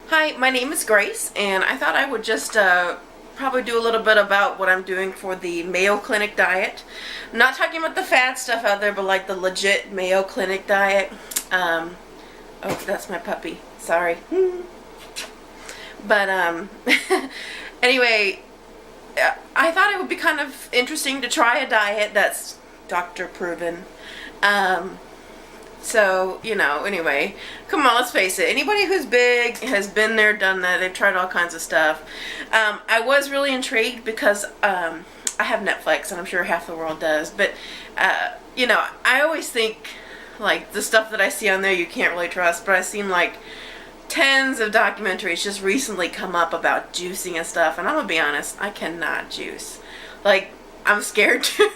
Hi, my name is Grace, and I thought I would just probably do a little bit about what I'm doing for the Mayo Clinic Diet. I'm not talking about the fad stuff out there, but like the legit Mayo Clinic Diet. Oh, that's my puppy. Sorry. But anyway, I thought it would be kind of interesting to try a diet that's doctor proven. So, anyway, come on, let's face it. Anybody who's big has been there, done that. They've tried all kinds of stuff. I was really intrigued because I have Netflix, and I'm sure half the world does. But, I always think, like, the stuff that I see on there you can't really trust. But I've seen, like, tons of documentaries just recently come up about juicing and stuff. And I'm going to be honest, I cannot juice. Like, I'm scared too.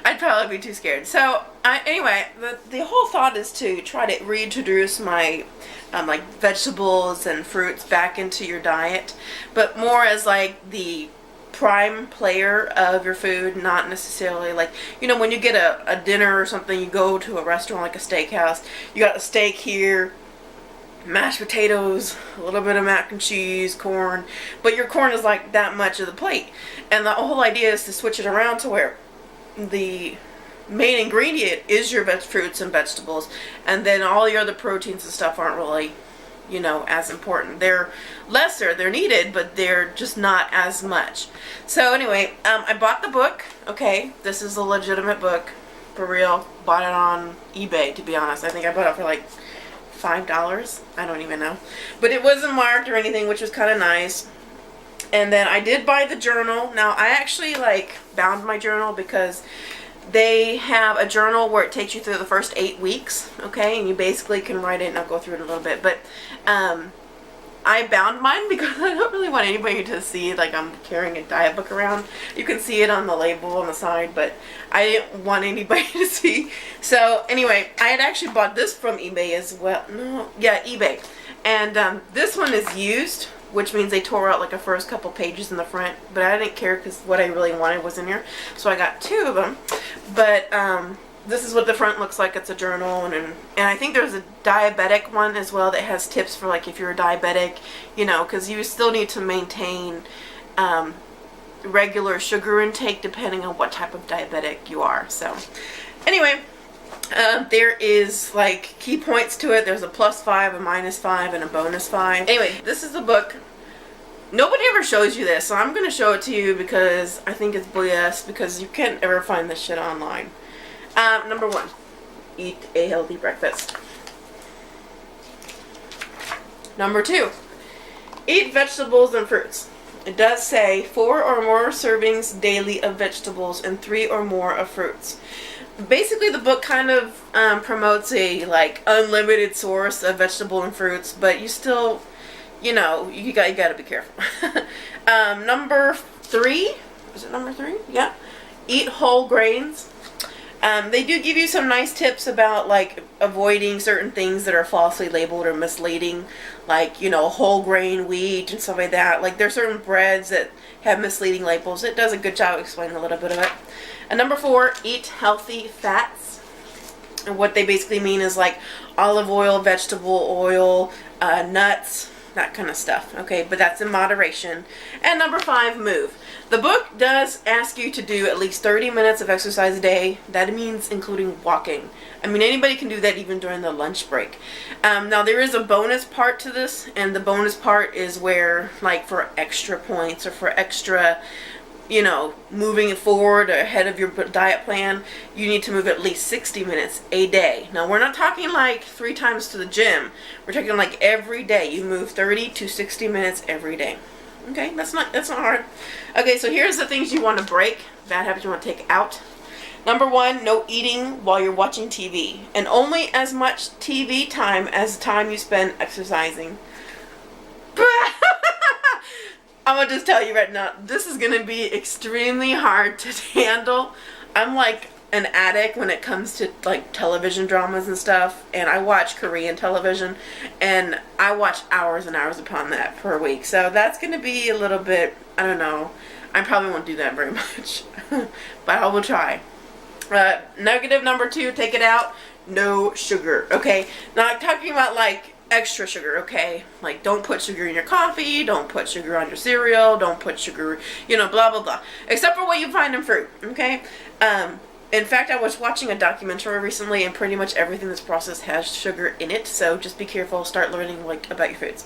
I'd probably be too scared. So, anyway, the whole thought is to try to reintroduce my like vegetables and fruits back into your diet, but more as like the prime player of your food, not necessarily like, when you get a dinner or something, you go to a restaurant like a steakhouse, you got a steak here, mashed potatoes, a little bit of mac and cheese, corn, but your corn is like that much of the plate. And the whole idea is to switch it around to where the main ingredient is your fruits and vegetables, and then all your other proteins and stuff aren't really, as important. They're lesser, they're needed, but they're just not as much. So anyway, I bought the book. Okay, this is a legitimate book, for real. Bought it on eBay, to be honest. I think I bought it for like $5. I don't even know. But it wasn't marked or anything, which was kind of nice. And then I did buy the journal. Now, I actually bound my journal because they have a journal where it takes you through the first 8 weeks, okay? And you basically can write it, and I'll go through it a little bit. But I bound mine because I don't really want anybody to see like I'm carrying a diet book around. You can see it on the label on the side, but I didn't want anybody to see. So anyway, I had actually bought this from eBay as well. No, yeah, eBay. And this one is used, which means they tore out like the first couple pages in the front, but I didn't care because what I really wanted was in here. So I got 2 of them. But this is what the front looks like. It's a journal, and I think there's a diabetic one as well that has tips for like if you're a diabetic, because you still need to maintain regular sugar intake depending on what type of diabetic you are. So anyway, there is like key points to it. There's a +5, a -5, and a -5. Anyway, this is the book. Nobody ever shows you this, so I'm going to show it to you because I think it's BS, because you can't ever find this shit online. Number 1, eat a healthy breakfast. Number 2, eat vegetables and fruits. It does say 4 or more servings daily of vegetables and 3 or more of fruits. Basically, the book kind of promotes a unlimited source of vegetable and fruits, but you still, you got to be careful. Number 3, is it number 3? Yeah. Eat whole grains. They do give you some nice tips about avoiding certain things that are falsely labeled or misleading, like whole grain wheat and stuff like that. Like there's certain breads that have misleading labels. It does a good job explaining a little bit of it. And number 4, eat healthy fats. And what they basically mean is like olive oil, vegetable oil, nuts, that kind of stuff. Okay, but that's in moderation. And number 5, move. The book does ask you to do at least 30 minutes of exercise a day. That means including walking. I mean, anybody can do that even during the lunch break. Now, there is a bonus part to this, and the bonus part is where, for extra points or for extra, moving it forward ahead of your diet plan, you need to move at least 60 minutes a day. Now, we're not talking 3 times to the gym. We're talking every day. You move 30 to 60 minutes every day. Okay, that's not hard. Okay, so here's the things you want to break, bad habits you want to take out. Number 1, no eating while you're watching TV, and only as much TV time as the time you spend exercising. I'm gonna just tell you right now, this is gonna be extremely hard to handle. I'm like an addict when it comes to television dramas and stuff, and I watch Korean television, and I watch hours and hours upon that per week. So that's gonna be a little bit, I don't know, I probably won't do that very much, but I will try. Negative number 2, take it out, no sugar. Okay, now I'm talking about extra sugar, okay? Like, don't put sugar in your coffee, don't put sugar on your cereal, don't put sugar, you know, blah, blah, blah. Except for what you find in fruit, okay? In fact, I was watching a documentary recently, and pretty much everything that's processed has sugar in it, so just be careful, start learning, like, about your foods.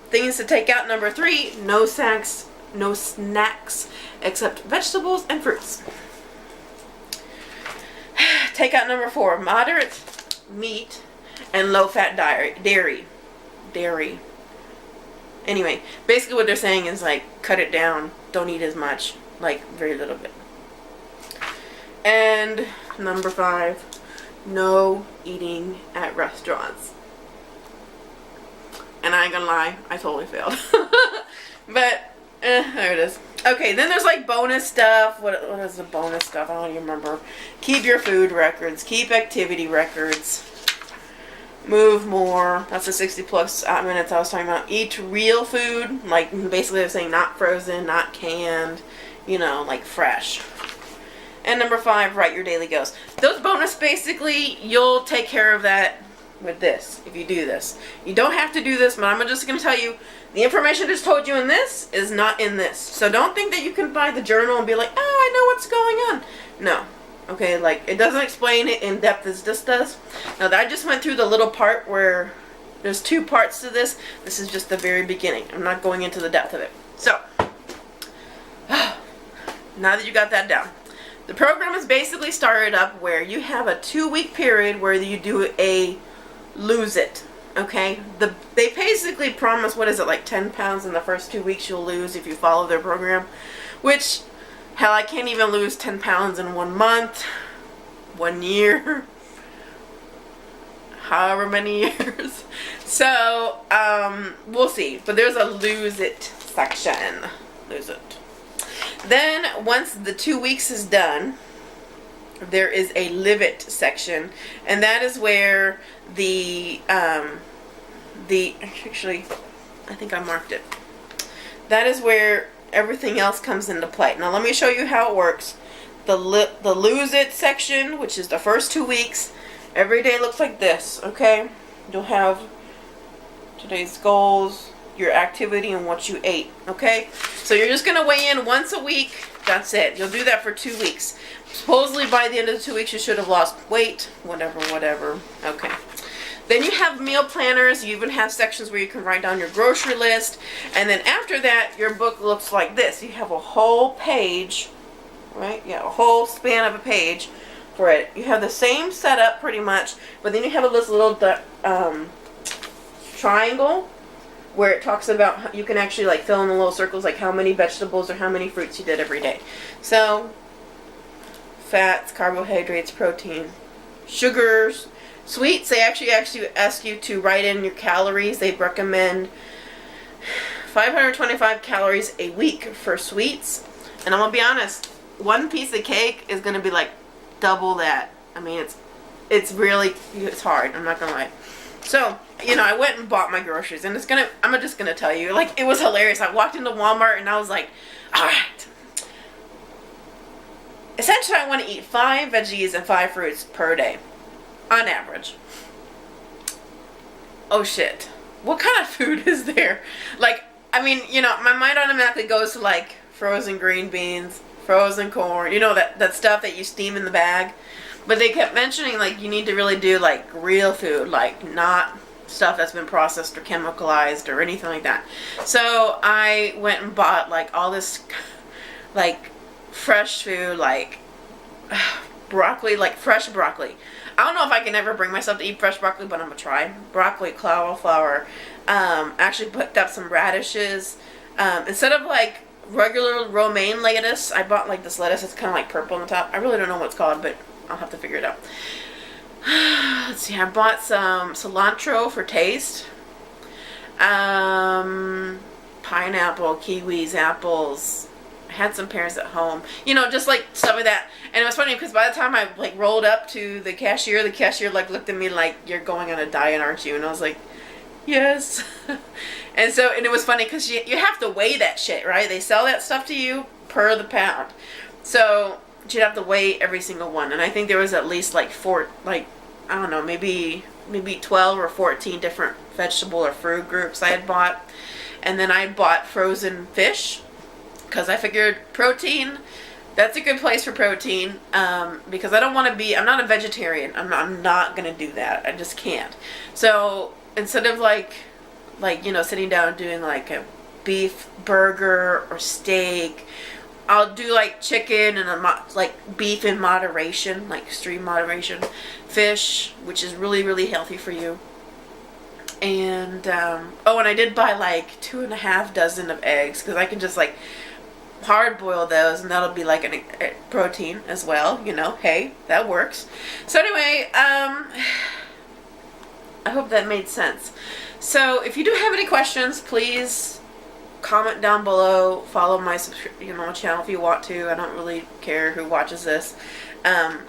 Things to take out, number 3, no snacks except vegetables and fruits. Take out number 4, moderate meat and low-fat dairy. Anyway, basically what they're saying is, like, cut it down, don't eat as much, like, very little bit. And number 5, no eating at restaurants. And I ain't gonna lie, I totally failed. But, there it is. Okay, then there's like bonus stuff. What is the bonus stuff? I don't even remember. Keep your food records. Keep activity records. Move more. That's the 60 plus minutes I was talking about. Eat real food. Like, basically they're saying not frozen, not canned. You know, like fresh. And number 5, write your daily goals. Those bonus, basically, you'll take care of that with this, if you do this. You don't have to do this, but I'm just going to tell you, the information that's told you in this is not in this. So don't think that you can buy the journal and be like, oh, I know what's going on. No. Okay, like, it doesn't explain it in depth as this does. Now, I just went through the little part where there's 2 parts to this. This is just the very beginning. I'm not going into the depth of it. So, now that you got that down. The program is basically started up where you have a 2-week period where you do a lose it. Okay? They basically promise, what is it, like 10 pounds in the first 2 weeks you'll lose if you follow their program. Which, hell, I can't even lose 10 pounds in 1 month, 1 year, however many years. So, we'll see. But there's a lose it section. Lose it. Then, once the 2 weeks is done, there is a live it section, and that is where actually, I think I marked it. That is where everything else comes into play. Now, let me show you how it works. The lose it section, which is the first 2 weeks, every day looks like this, okay? You'll have today's goals, your activity, and what you ate, okay? So you're just going to weigh in once a week. That's it. You'll do that for 2 weeks. Supposedly by the end of the 2 weeks you should have lost weight, whatever. Okay. Then you have meal planners. You even have sections where you can write down your grocery list. And then after that, your book looks like this. You have a whole page, right? Yeah, a whole span of a page for it. You have the same setup pretty much, but then you have this little triangle where it talks about how you can actually like fill in the little circles, like how many vegetables or how many fruits you did every day. So, fats, carbohydrates, protein, sugars, sweets. They actually ask you to write in your calories. They recommend 525 calories a week for sweets. And I'm going to be honest, 1 piece of cake is going to be like double that. I mean, it's hard. I'm not going to lie. So, you know, I went and bought my groceries, and I'm just gonna tell you, like, it was hilarious. I walked into Walmart and I was like, alright. Essentially, I want to eat 5 veggies and 5 fruits per day. On average. Oh shit. What kind of food is there? Like, I mean, you know, my mind automatically goes to like frozen green beans, frozen corn, you know, that stuff that you steam in the bag. But they kept mentioning, like, you need to really do, like, real food, like, not stuff that's been processed or chemicalized or anything like that. So I went and bought, like, all this, like, fresh food, like, broccoli, like, fresh broccoli. I don't know if I can ever bring myself to eat fresh broccoli, but I'm going to try. Broccoli, cauliflower, actually picked up some radishes. Instead of, like, regular romaine lettuce, I bought, like, this lettuce that's kind of, like, purple on the top. I really don't know what it's called, but I'll have to figure it out. Let's see, I bought some cilantro for taste. Pineapple, kiwis, apples. I had some pears at home. You know, just like stuff like that. And it was funny because by the time I like rolled up to the cashier like looked at me like, you're going on a diet, aren't you? And I was like, yes. And it was funny because you have to weigh that shit, right? They sell that stuff to you per the pound. So you'd have to weigh every single one, and I think there was at least like I don't know, maybe 12 or 14 different vegetable or fruit groups I had bought. And then I bought frozen fish because I figured protein, that's a good place for protein, because I don't want to be, I'm not a vegetarian. I'm not going to do that. I just can't. So instead of like, sitting down and doing like a beef burger or steak, I'll do like chicken and like beef in moderation, like extreme moderation, fish, which is really, really healthy for you. And, oh, and I did buy like 2.5 dozen of eggs because I can just like hard boil those and that'll be like a protein as well, hey, that works. So anyway, I hope that made sense. So if you do have any questions, please comment down below. Follow my channel if you want to. I don't really care who watches this. I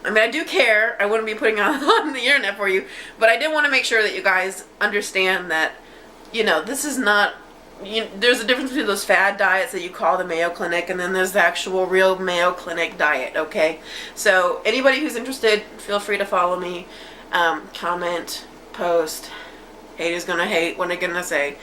mean, I do care. I wouldn't be putting it on the internet for you, but I did want to make sure that you guys understand that, this is not, there's a difference between those fad diets that you call the Mayo Clinic, and then there's the actual real Mayo Clinic diet, okay? So anybody who's interested, feel free to follow me, comment, post. Haters gonna hate, what I'm gonna say.